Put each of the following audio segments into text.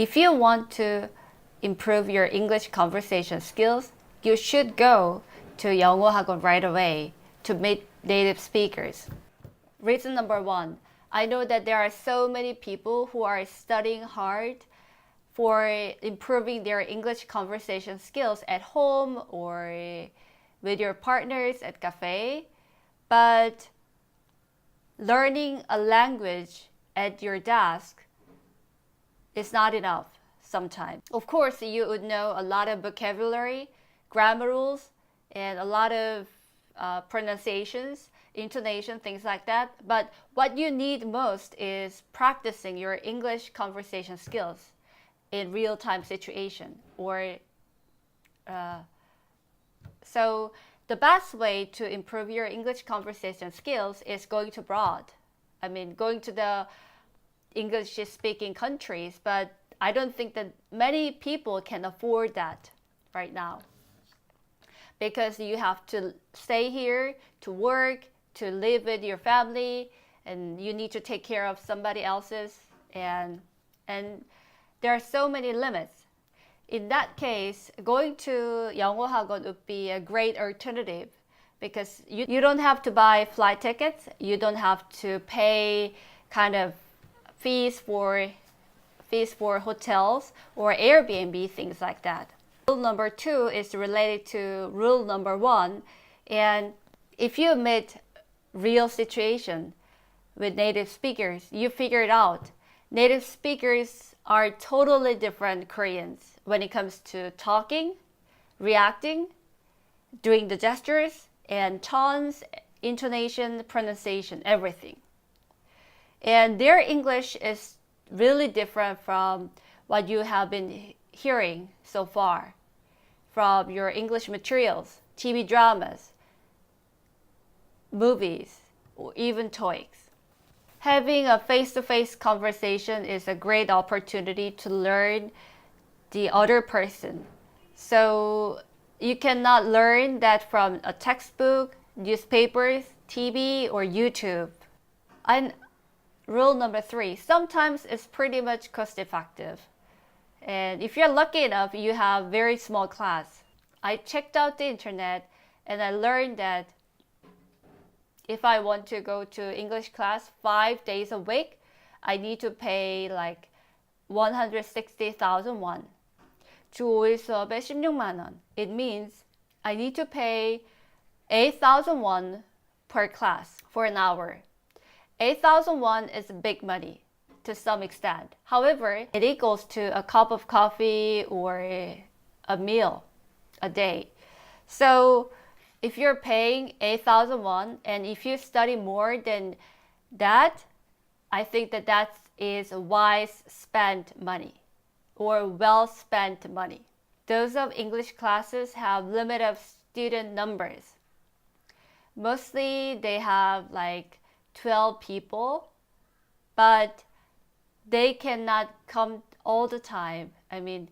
If you want to improve your English conversation skills, you should go to 영어 학원 right away to meet native speakers. Reason number one, I know that there are so many people who are studying hard for improving their English conversation skills at home or with your partners at cafe, but learning a language at your desk is not enough sometimes. Of course, you would know a lot of vocabulary, grammar rules, and a lot of pronunciations, intonation, things like that. But what you need most is practicing your English conversation skills in real-time situation. So the best way to improve your English conversation skills is going to abroad. I mean, going to the English-speaking countries, but I don't think that many people can afford that right now, because you have to stay here to work, to live with your family, and you need to take care of somebody else's, and there are so many limits. In that case, going to 영어 학원 would be a great alternative, because you don't have to buy flight tickets, you don't have to pay kind of fees for hotels or Airbnb, things like that. Rule number two is related to rule number one, and if you meet real situation with native speakers, you figure it out. Native speakers are totally different Koreans when it comes to talking, reacting, doing the gestures, and tones, intonation, pronunciation, everything. And their English is really different from what you have been hearing so far from your English materials, TV dramas, movies, or even TOEICs. Having a face-to-face conversation is a great opportunity to learn the other person. So you cannot learn that from a textbook, newspapers, TV, or YouTube. And rule number three, sometimes it's pretty much cost effective. And if you're lucky enough, you have very small class. I checked out the internet and I learned that if I want to go to English class 5 days a week, I need to pay like 160,000 won. 주 5일 수업에 16만 원. It means I need to pay 8,000 won per class for an hour. 8,000 won is big money to some extent. However, it equals to a cup of coffee or a meal a day. So if you're paying 8,000 won and if you study more than that, I think that is wise spent money or well spent money. Those of English classes have limit of student numbers. Mostly they have like 12 people, but they cannot come all the time. I mean,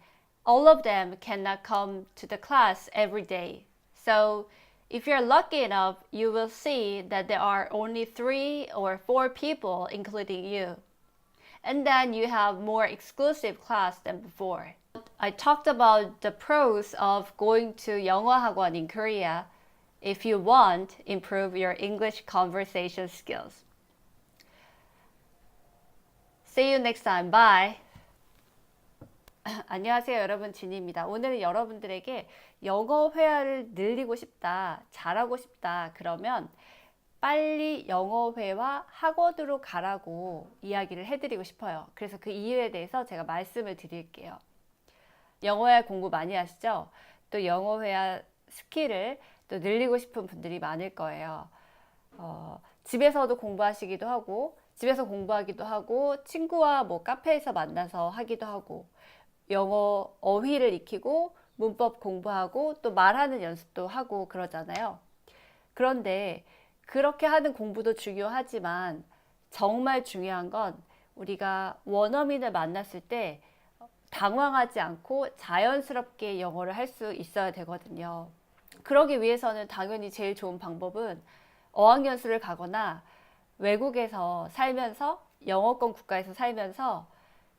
all of them cannot come to the class every day. So if you're lucky enough, you will see that there are only 3 or 4 people, including you. And then you have more exclusive class than before. I talked about the pros of going to 영어 학원 in Korea if you want to improve your English conversation skills. See you next time. Bye. 안녕하세요, 여러분. 진희입니다. 오늘은 여러분들에게 영어 회화를 늘리고 싶다, 잘하고 싶다, 그러면 빨리 영어 회화 학원으로 가라고 이야기를 해드리고 싶어요. 그래서 그 이유에 대해서 제가 말씀을 드릴게요. 영어 회화 공부 많이 하시죠? 또 영어 회화 스킬을 또 늘리고 싶은 분들이 많을 거예요. 집에서도 공부하시기도 하고, 집에서 공부하기도 하고, 친구와 뭐 카페에서 만나서 하기도 하고, 영어 어휘를 익히고, 문법 공부하고, 또 말하는 연습도 하고 그러잖아요. 그런데 그렇게 하는 공부도 중요하지만 정말 중요한 건 우리가 원어민을 만났을 때 당황하지 않고 자연스럽게 영어를 할 수 있어야 되거든요. 그러기 위해서는 당연히 제일 좋은 방법은 어학연수를 가거나 외국에서 살면서 영어권 국가에서 살면서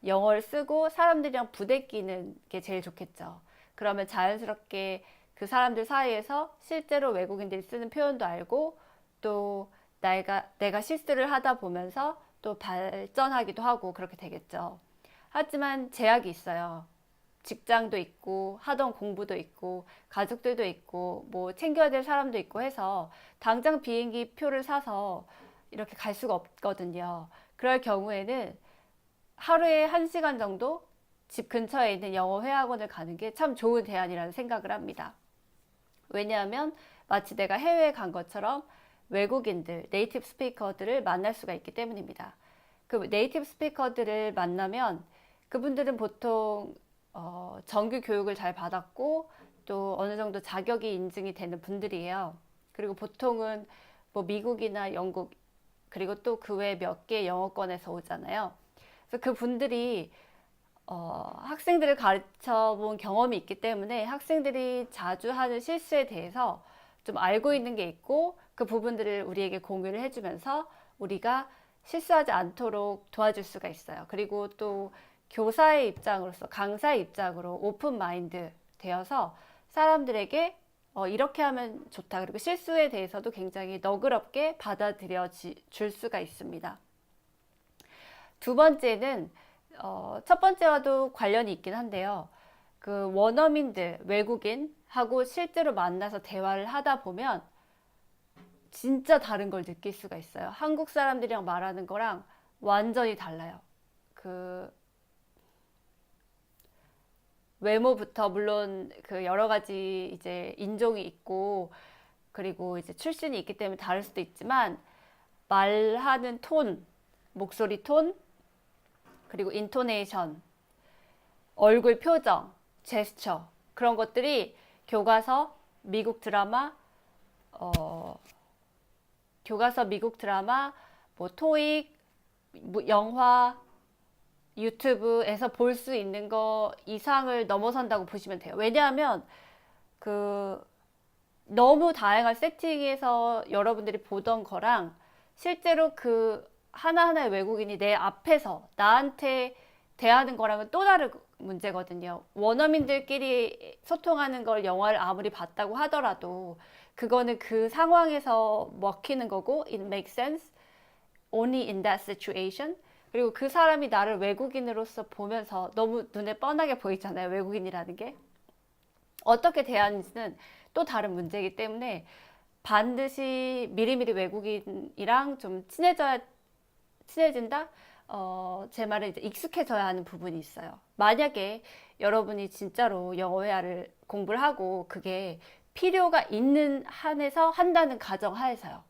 영어를 쓰고 사람들이랑 부대끼는 게 제일 좋겠죠. 그러면 자연스럽게 그 사람들 사이에서 실제로 외국인들이 쓰는 표현도 알고 또 내가 실수를 하다 보면서 또 발전하기도 하고 그렇게 되겠죠. 하지만 제약이 있어요. 직장도 있고 하던 공부도 있고 가족들도 있고 뭐 챙겨야 될 사람도 있고 해서 당장 비행기 표를 사서 이렇게 갈 수가 없거든요. 그럴 경우에는 하루에 1시간 정도 집 근처에 있는 영어 회화원을 가는 게 참 좋은 대안이라는 생각을 합니다. 왜냐하면 마치 내가 해외에 간 것처럼 외국인들, 네이티브 스피커들을 만날 수가 있기 때문입니다. 그 네이티브 스피커들을 만나면 그분들은 보통 정규 교육을 잘 받았고 또 어느 정도 자격이 인증이 되는 분들이에요. 그리고 보통은 뭐 미국이나 영국 그리고 또 그 외 몇 개 영어권에서 오잖아요. 그래서 그 분들이 학생들을 가르쳐 본 경험이 있기 때문에 학생들이 자주 하는 실수에 대해서 좀 알고 있는 게 있고 그 부분들을 우리에게 공유를 해주면서 우리가 실수하지 않도록 도와줄 수가 있어요. 그리고 또 교사의 입장으로서 강사의 입장으로 오픈 마인드 되어서 사람들에게 이렇게 하면 좋다. 그리고 실수에 대해서도 굉장히 너그럽게 받아들여 줄 수가 있습니다. 두 번째는 첫 번째와도 관련이 있긴 한데요. 그 원어민들, 외국인하고 실제로 만나서 대화를 하다 보면 진짜 다른 걸 느낄 수가 있어요. 한국 사람들이랑 말하는 거랑 완전히 달라요. 그 외모부터 물론 그 여러 가지 이제 인종이 있고 그리고 이제 출신이 있기 때문에 다를 수도 있지만 말하는 톤, 목소리 톤, 그리고 인토네이션, 얼굴 표정, 제스처 그런 것들이 교과서, 미국 드라마, 교과서, 미국 드라마, 뭐 토익, 뭐 영화, 유튜브에서 볼 수 있는 거 이상을 넘어선다고 보시면 돼요. 왜냐하면 그 너무 다양한 세팅에서 여러분들이 보던 거랑 실제로 그 하나하나의 외국인이 내 앞에서 나한테 대하는 거랑은 또 다른 문제거든요. 원어민들끼리 소통하는 걸 영화를 아무리 봤다고 하더라도 그거는 그 상황에서 먹히는 거고 it makes sense only in that situation. 그리고 그 사람이 나를 외국인으로서 보면서 너무 눈에 뻔하게 보이잖아요. 외국인이라는 게. 어떻게 대하는지는 또 다른 문제이기 때문에 반드시 미리미리 외국인이랑 좀 친해진다? 제 말은 이제 익숙해져야 하는 부분이 있어요. 만약에 여러분이 진짜로 영어 회화를 공부를 하고 그게 필요가 있는 한에서 한다는 가정 하에서요.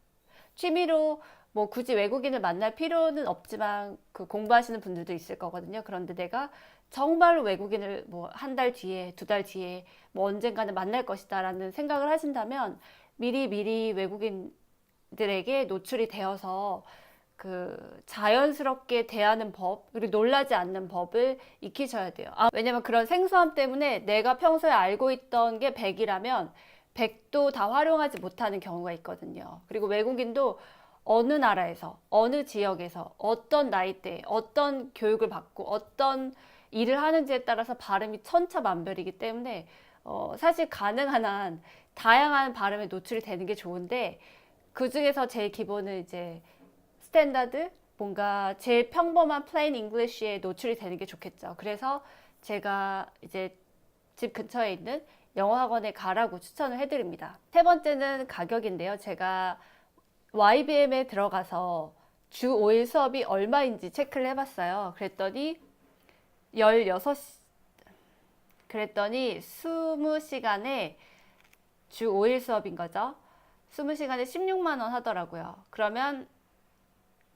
취미로 뭐 굳이 외국인을 만날 필요는 없지만 그 공부하시는 분들도 있을 거거든요. 그런데 내가 정말로 외국인을 뭐 한 달 뒤에, 2달 뒤에 뭐 언젠가는 만날 것이다 라는 생각을 하신다면 미리 외국인들에게 노출이 되어서 그 자연스럽게 대하는 법, 그리고 놀라지 않는 법을 익히셔야 돼요. 왜냐면 그런 생소함 때문에 내가 평소에 알고 있던 게 100이라면 100도 다 활용하지 못하는 경우가 있거든요. 그리고 외국인도 어느 나라에서, 어느 지역에서, 어떤 나이대에, 어떤 교육을 받고, 어떤 일을 하는지에 따라서 발음이 천차만별이기 때문에 사실 가능한 한 다양한 발음에 노출이 되는 게 좋은데 그 중에서 제일 기본은 이제 스탠다드, 뭔가 제일 평범한 플레인 잉글리쉬에 노출이 되는 게 좋겠죠. 그래서 제가 이제 집 근처에 있는 영어 학원에 가라고 추천을 해드립니다. 세 번째는 가격인데요. 제가 YBM에 들어가서 주 5일 수업이 얼마인지 체크를 해봤어요. 그랬더니 20시간에 주 5일 수업인 거죠. 20시간에 16만 원 하더라고요. 그러면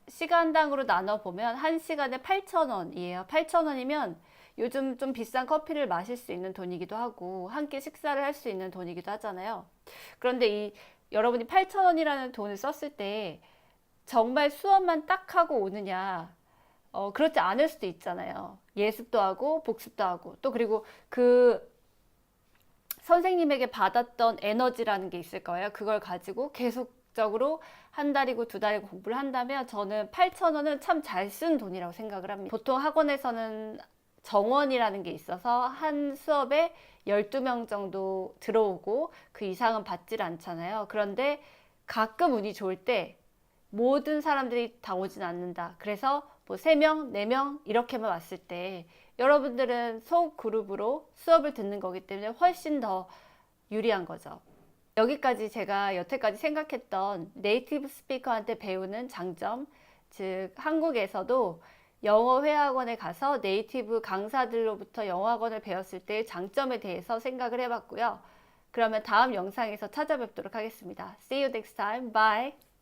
시간당으로 나눠보면 1시간에 8,000원이에요. 8,000원이면 요즘 좀 비싼 커피를 마실 수 있는 돈이기도 하고 한 끼 식사를 할 수 있는 돈이기도 하잖아요. 그런데 여러분이 8,000원이라는 돈을 썼을 때 정말 수업만 딱 하고 오느냐? 그렇지 않을 수도 있잖아요. 예습도 하고 복습도 하고 또 그리고 그 선생님에게 받았던 에너지라는 게 있을 거예요. 그걸 가지고 계속 적극적으로 한 달이고 두 달이고 공부를 한다면 저는 8,000원은 참 잘 쓴 돈이라고 생각을 합니다. 보통 학원에서는 정원이라는 게 있어서 한 수업에 12명 정도 들어오고 그 이상은 받질 않잖아요. 그런데 가끔 운이 좋을 때 모든 사람들이 다 오진 않는다. 그래서 뭐 3명, 4명 이렇게만 왔을 때 여러분들은 소그룹으로 수업을 듣는 거기 때문에 훨씬 더 유리한 거죠. 여기까지 제가 여태까지 생각했던 네이티브 스피커한테 배우는 장점, 즉 한국에서도 영어 회화학원에 가서 네이티브 강사들로부터 영어학원을 배웠을 때의 장점에 대해서 생각을 해봤고요. 그러면 다음 영상에서 찾아뵙도록 하겠습니다. See you next time. Bye.